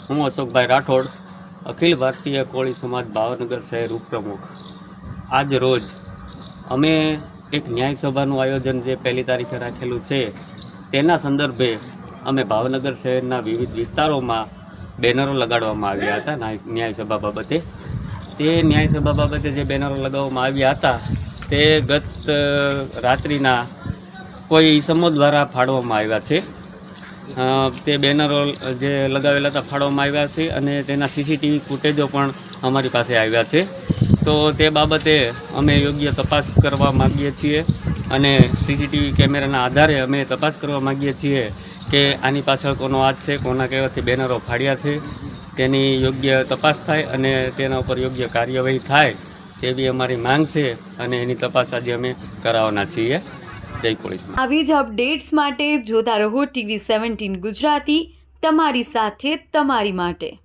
હું અશોકભાઈ રાઠોડ, અખિલ ભારતીય કોળી સમાજ ભાવનગર શહેર ઉપપ્રમુખ. આજ રોજ અમે એક ન્યાય સભાનું આયોજન જે 1 તારીખે રાખેલું છે તેના સંદર્ભે અમે ભાવનગર શહેરના વિવિધ વિસ્તારોમાં બેનરો લગાડવામાં આવ્યા હતા ન્યાય સભા બાબતે. તે ન્યાય સભા બાબતે જે બેનરો લગાવવામાં આવ્યા હતા તે ગત રાત્રિના કોઈ ઈસમો દ્વારા ફાળવવામાં આવ્યા છે. તે બેનરો જે લગાવેલા હતા ફાળવવામાં આવ્યા છે અને તેના સીસીટીવી ફૂટેજો પણ અમારી પાસે આવ્યા છે. તો તે બાબતે અમે યોગ્ય તપાસ કરવા માગીએ છીએ અને સીસીટીવી કેમેરાના આધારે અમે તપાસ કરવા માગીએ છીએ કે આની પાછળ કોનો હાથ છે, કોના કહેવાથી બેનરો ફાડ્યા છે, તેની યોગ્ય તપાસ થાય અને તેના ઉપર યોગ્ય કાર્યવાહી થાય તેવી અમારી માંગ છે અને એની તપાસ આજે અમે કરાવવાના છીએ. જય કોળી. આવી જ અપડેટ્સ માટે જોતા રહો TV17 ગુજરાતી, તમારી સાથે તમારી માટે.